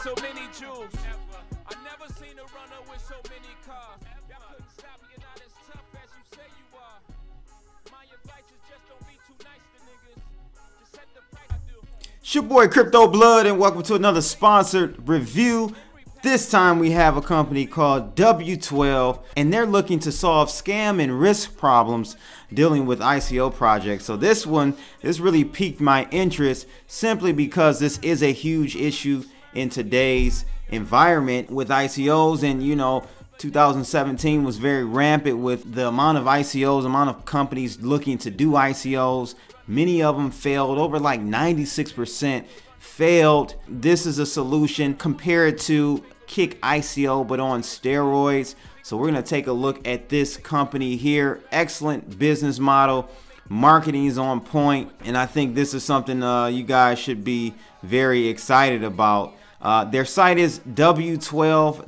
so many jewels. I never seen a runner with so many cars. Y'all couldn't stop me, you're not as tough as you say you are. My advice is just don't be too nice to niggas. Just set the price I do. It's your boy Crypto Blood, and welcome to another sponsored review. This time we have a company called W12, and they're looking to solve scam and risk problems dealing with ICO projects. So this really piqued my interest simply because this is a huge issue in today's environment with ICOs. And you know, 2017 was very rampant with the amount of ICOs, amount of companies looking to do ICOs. Many of them failed, over like 96% failed. This is a solution compared to Kick ICO, but on steroids. So we're going to take a look at this company here. Excellent business model. Marketing is on point, and I think this is something you guys should be very excited about. Their site is w12.io.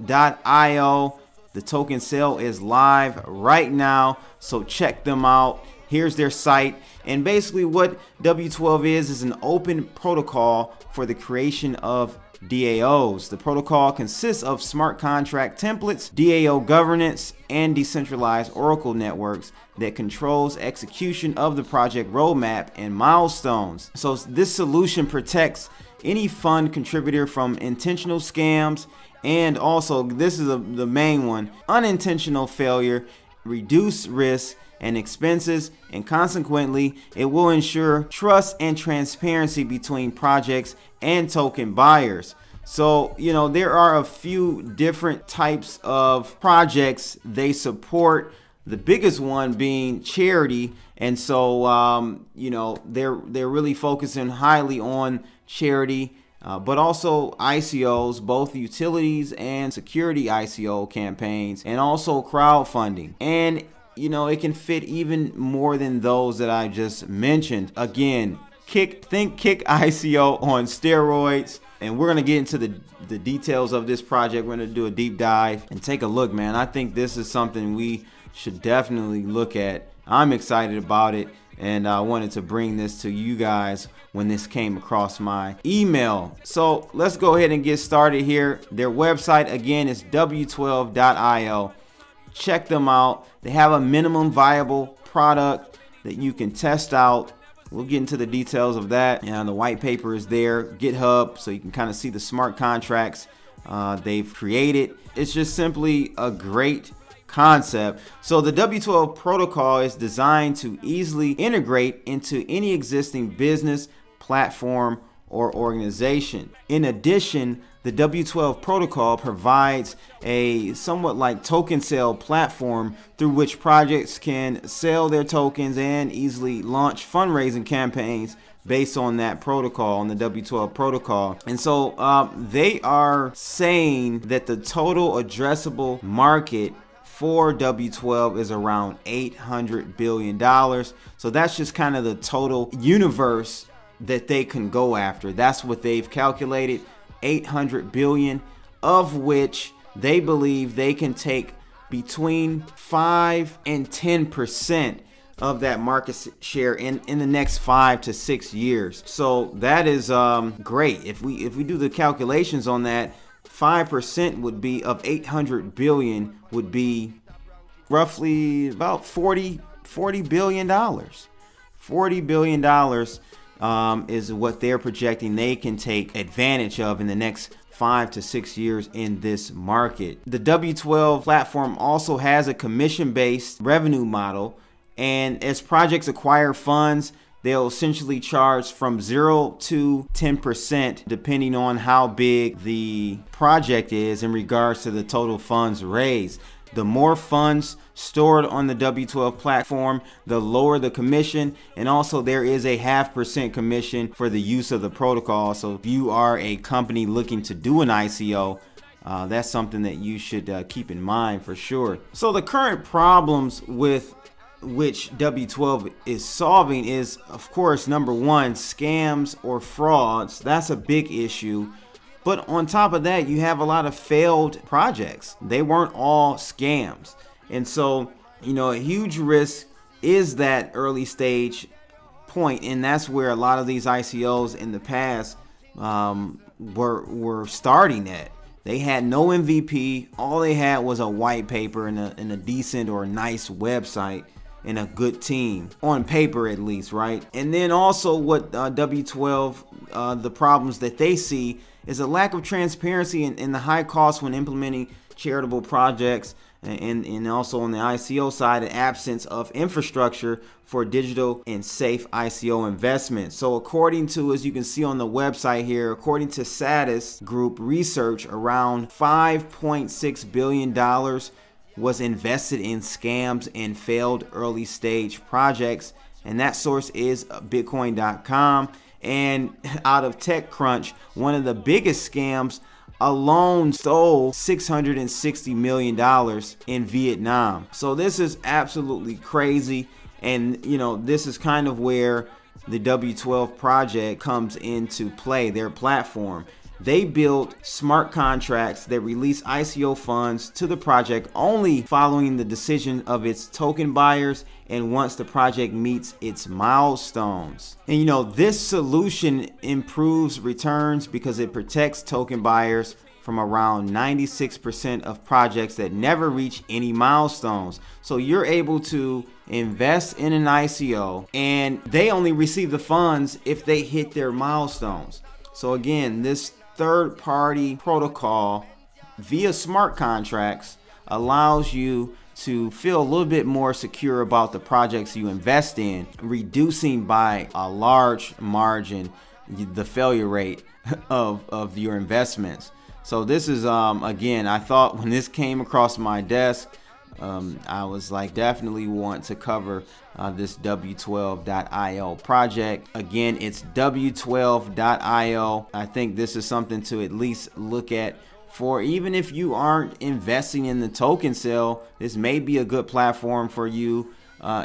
The token sale is live right now, so check them out. Here's their site, and basically what W12 is an open protocol for the creation of DAOs. The protocol consists of smart contract templates, DAO governance, and decentralized Oracle networks that controls execution of the project roadmap and milestones. So this solution protects any fund contributor from intentional scams, and also this is the main one, unintentional failure, reduce risk and expenses, and consequently it will ensure trust and transparency between projects and token buyers. So you know, there are a few different types of projects they support, the biggest one being charity. And so you know, they're really focusing highly on charity, but also ICOs, both utilities and security ICO campaigns, and also crowdfunding. And you know, it can fit even more than those that I just mentioned. Again, think Kick ICO on steroids. And we're gonna get into the details of this project. We're gonna do a deep dive and take a look, man. I think this is something we should definitely look at. I'm excited about it, and I wanted to bring this to you guys when this came across my email. So let's go ahead and get started here. Their website again is w12.io. Check them out. They have a minimum viable product that you can test out. We'll get into the details of that. And the white paper is there, GitHub, so you can kind of see the smart contracts they've created. It's just simply a great concept. So the W12 protocol is designed to easily integrate into any existing business, platform, or organization. In addition, the W12 protocol provides a somewhat like token sale platform through which projects can sell their tokens and easily launch fundraising campaigns based on that protocol, on the W12 protocol. And so they are saying that the total addressable market for W12 is around $800 billion. So that's just kind of the total universe that they can go after. That's what they've calculated, 800 billion, of which they believe they can take between 5 and 10% of that market share in the next 5 to 6 years. So that is great. If we do the calculations on that, 5% would be of 800 billion would be roughly about 40 billion dollars. $40 billion is what they're projecting they can take advantage of in the next 5 to 6 years in this market. The W12 platform also has a commission-based revenue model, and as projects acquire funds, they'll essentially charge from 0 to 10% depending on how big the project is in regards to the total funds raised. The more funds stored on the W12 platform, the lower the commission, and also there is a 0.5% commission for the use of the protocol. So if you are a company looking to do an ICO, that's something that you should keep in mind for sure. So the current problems with which W12 is solving is, of course, number one, scams or frauds. That's a big issue. But on top of that, you have a lot of failed projects. They weren't all scams. And so, you know, a huge risk is that early stage point. And that's where a lot of these ICOs in the past, were starting at. They had no MVP. All they had was a white paper and a decent or nice website and a good team, on paper at least, right? And then also what W12, the problems that they see is a lack of transparency and the high cost when implementing charitable projects, and also on the ICO side, an absence of infrastructure for digital and safe ICO investments. So according to, as you can see on the website here, according to Satis Group research, around $5.6 billion was invested in scams and failed early stage projects. And that source is Bitcoin.com. And out of TechCrunch, one of the biggest scams alone stole $660 million in Vietnam. So this is absolutely crazy. And you know, this is kind of where the W12 project comes into play, their platform. They built smart contracts that release ICO funds to the project only following the decision of its token buyers and once the project meets its milestones. And you know, this solution improves returns because it protects token buyers from around 96% of projects that never reach any milestones. So you're able to invest in an ICO and they only receive the funds if they hit their milestones. So again, this third-party protocol via smart contracts allows you to feel a little bit more secure about the projects you invest in, reducing by a large margin the failure rate of your investments. So this is again, I thought when this came across my desk, I was like, definitely want to cover this W12.io project. Again, it's W12.io. I think this is something to at least look at for, even if you aren't investing in the token sale. This may be a good platform for you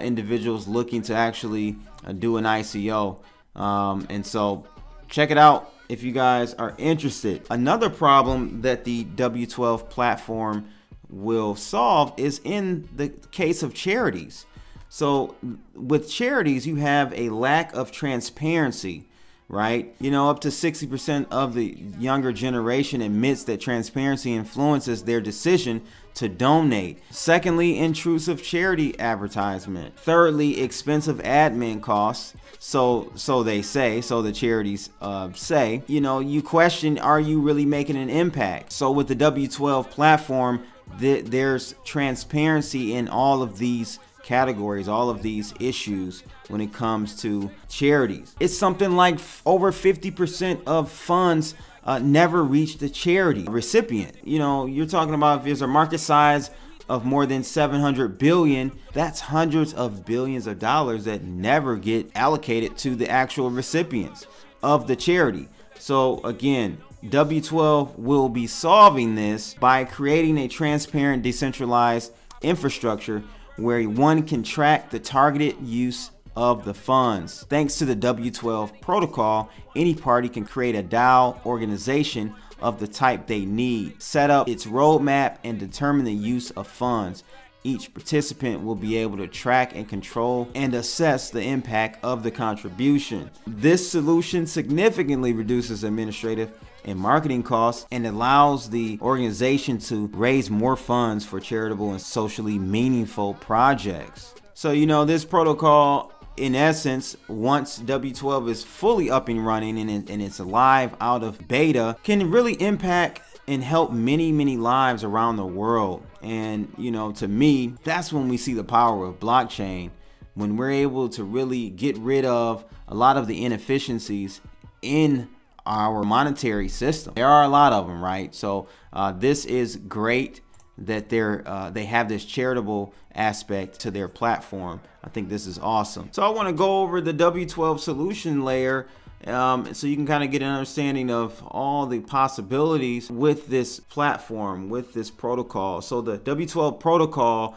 individuals looking to actually do an ICO. And so check it out if you guys are interested. Another problem that the W12 platform will solve is in the case of charities. So with charities, you have a lack of transparency, right? You know, up to 60% of the younger generation admits that transparency influences their decision to donate. Secondly, intrusive charity advertisement. Thirdly, expensive admin costs. So they say, so the charities say, you know, you question, are you really making an impact? So with the W12 platform, there's transparency in all of these categories, all of these issues when it comes to charities. It's something like over 50% of funds never reach the charity recipient. You know, you're talking about if there's a market size of more than 700 billion, that's hundreds of billions of dollars that never get allocated to the actual recipients of the charity. So again, W12 will be solving this by creating a transparent, decentralized infrastructure where one can track the targeted use of the funds. Thanks to the W12 protocol, any party can create a DAO organization of the type they need, set up its roadmap, and determine the use of funds. Each participant will be able to track and control and assess the impact of the contribution. This solution significantly reduces administrative and marketing costs and allows the organization to raise more funds for charitable and socially meaningful projects. So, you know, this protocol, in essence, once W12 is fully up and running and it's live out of beta, can really impact and help many lives around the world. And you know, to me, that's when we see the power of blockchain, when we're able to really get rid of a lot of the inefficiencies in our monetary system. There are a lot of them, right? So this is great that they have this charitable aspect to their platform. I think this is awesome. So I want to go over the W12 solution layer so you can kind of get an understanding of all the possibilities with this platform, with this protocol. So the W12 protocol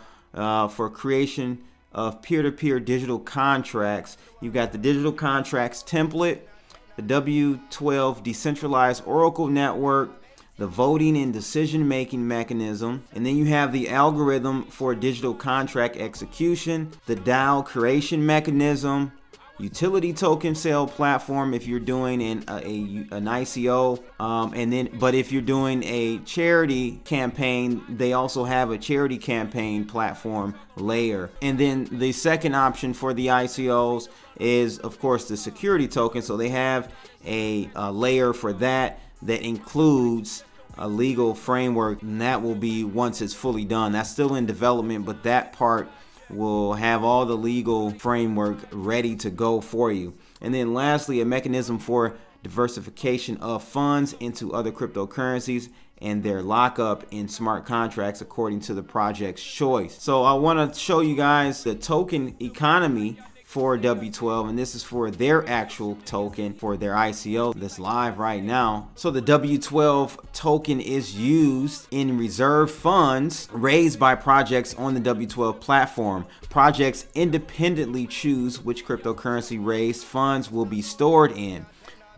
for creation of peer-to-peer digital contracts, you've got the digital contracts template, the W12 decentralized Oracle network, the voting and decision-making mechanism, and then you have the algorithm for digital contract execution, the DAO creation mechanism, utility token sale platform if you're doing an ICO, but if you're doing a charity campaign, they also have a charity campaign platform layer. And then the second option for the ICOs is, of course, the security token. So they have a layer for that includes a legal framework, and that will be once it's fully done. That's still in development, but that part will have all the legal framework ready to go for you. And then lastly, a mechanism for diversification of funds into other cryptocurrencies and their lockup in smart contracts according to the project's choice. So I want to show you guys the token economy for W12, and this is for their actual token for their ICO that's live right now. So the W12 token is used in reserve funds raised by projects on the W12 platform. Projects independently choose which cryptocurrency raised funds will be stored in.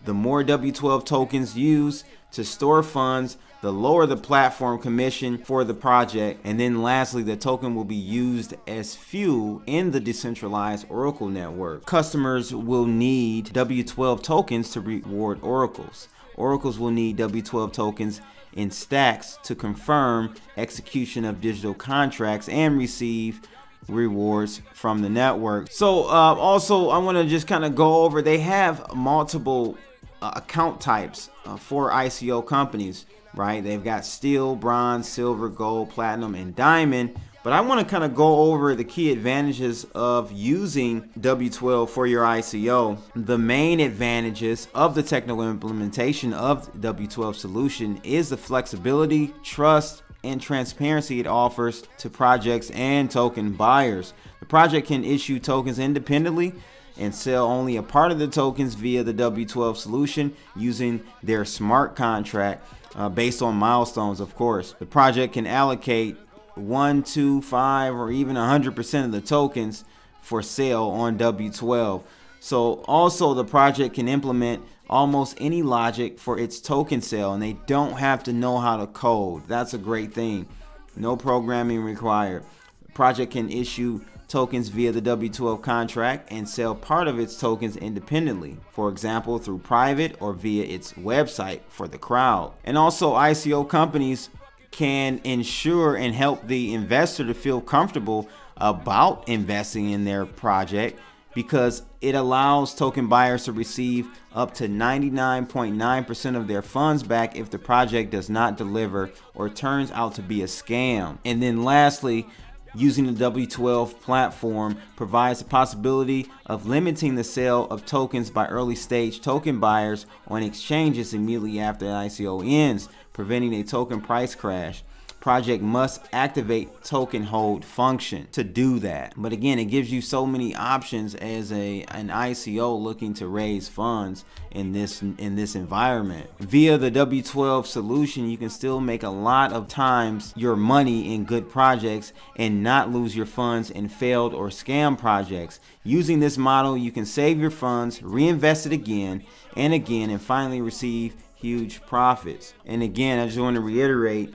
The more W12 tokens used to store funds, the lower the platform commission for the project. And then lastly, the token will be used as fuel in the decentralized Oracle network. Customers will need W12 tokens to reward oracles. Oracles will need W12 tokens in stacks to confirm execution of digital contracts and receive rewards from the network. So also I want to just kind of go over, they have multiple account types for ICO companies, right? They've got steel, bronze, silver, gold, platinum, and diamond. But I want to kind of go over the key advantages of using W12 for your ICO. The main advantages of the technical implementation of the W12 solution is the flexibility, trust, and transparency it offers to projects and token buyers. The project can issue tokens independently and sell only a part of the tokens via the W12 solution using their smart contract based on milestones, of course. The project can allocate 1, 2, 5, or even 100% of the tokens for sale on W12. So also the project can implement almost any logic for its token sale, and they don't have to know how to code. That's a great thing. No programming required. The project can issue tokens via the W12 contract and sell part of its tokens independently, for example through private or via its website for the crowd. And also ICO companies can ensure and help the investor to feel comfortable about investing in their project, because it allows token buyers to receive up to 99.9% of their funds back if the project does not deliver or turns out to be a scam. And then lastly, using the W12 platform provides the possibility of limiting the sale of tokens by early stage token buyers on exchanges immediately after the ICO ends, preventing a token price crash. Project must activate token hold function to do that. But again, it gives you so many options as an ICO looking to raise funds in this environment. Via the W12 solution, you can still make a lot of times your money in good projects and not lose your funds in failed or scam projects. Using this model, you can save your funds, reinvest it again and again, and finally receive huge profits. And again, I just want to reiterate,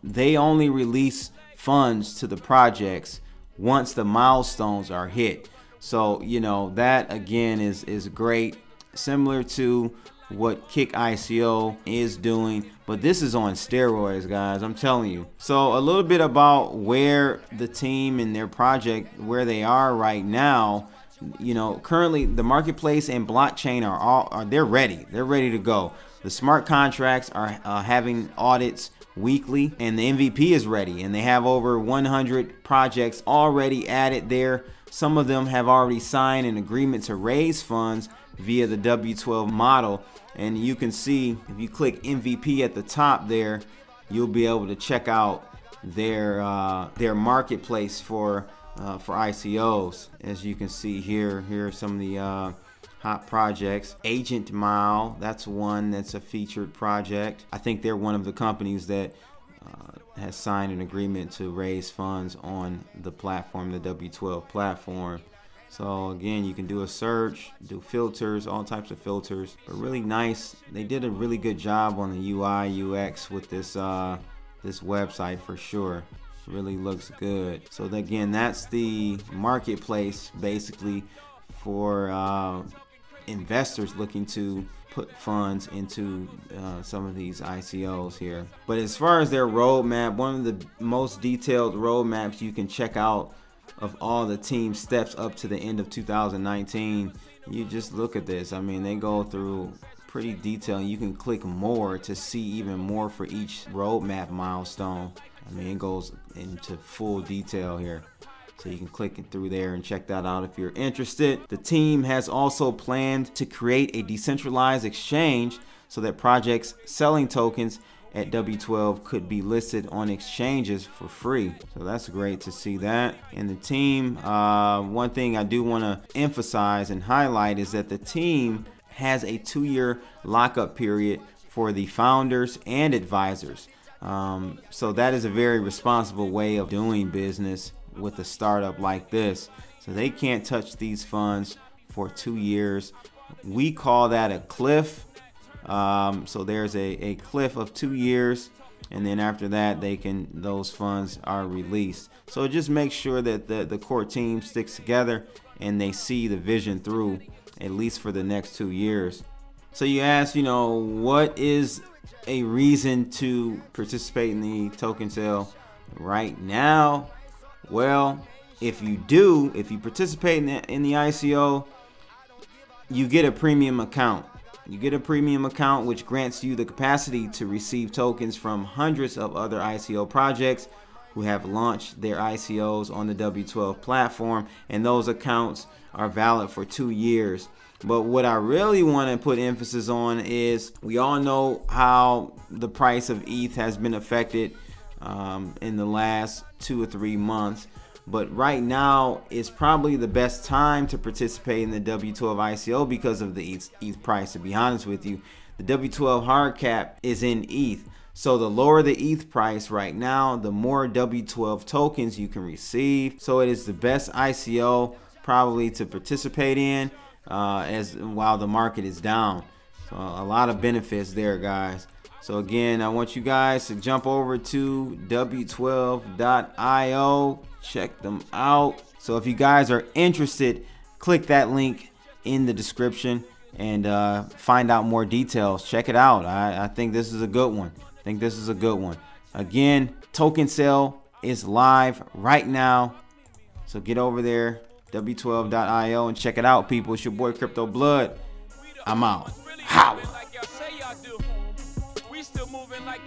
they only release funds to the projects once the milestones are hit. So, that again is great, similar to what Kick ICO is doing, but this is on steroids, guys, I'm telling you. So a little bit about where the team and their project, where they are right now. Currently the marketplace and blockchain are they're ready to go. The smart contracts are having audits weekly, and the MVP is ready, and they have over 100 projects already added there. Some of them have already signed an agreement to raise funds via the W12 model, and you can see if you click MVP at the top there, you'll be able to check out their marketplace for ICOs. As you can see here are some of the hot projects. Agent Mile, that's one that's a featured project. I think they're one of the companies that has signed an agreement to raise funds on the platform, the W12 platform. So again, you can do a search, do filters, all types of filters. But really nice. They did a really good job on the UI UX with this this website for sure. Really looks good. So again, that's the marketplace basically for investors looking to put funds into some of these ICOs here. But as far as their roadmap, one of the most detailed roadmaps you can check out of all the team steps up to the end of 2019, you just look at this. I mean, they go through pretty detailed. You can click more to see even more for each roadmap milestone. I mean, it goes into full detail here. So you can click it through there and check that out if you're interested. The team has also planned to create a decentralized exchange so that projects selling tokens at W12 could be listed on exchanges for free. So that's great to see that. And the team, one thing I do want to emphasize and highlight is that the team has a 2-year lockup period for the founders and advisors. So that is a very responsible way of doing business with a startup like this. So they can't touch these funds for 2 years. We call that a cliff. So there's a cliff of 2 years, and then after that those funds are released. So just make sure that the core team sticks together and they see the vision through at least for the next 2 years. So you ask, what is a reason to participate in the token sale right now? Well, if you participate in the ICO, you get a premium account. You get a premium account which grants you the capacity to receive tokens from hundreds of other ICO projects who have launched their ICOs on the W12 platform, and those accounts are valid for 2 years. But what I really want to put emphasis on is we all know how the price of ETH has been affected in the last 2 or 3 months. But right now is probably the best time to participate in the W12 ICO because of the ETH price. To be honest with you, the W12 hard cap is in ETH. So the lower the ETH price right now, the more W12 tokens you can receive. So it is the best ICO probably to participate in while the market is down. So a lot of benefits there, guys. So again, I want you guys to jump over to w12.io. Check them out. So if you guys are interested, click that link in the description and find out more details. Check it out. I think this is a good one. Again, token sale is live right now. So get over there, w12.io, and check it out, people. It's your boy Crypto Blood. I'm out. Holla.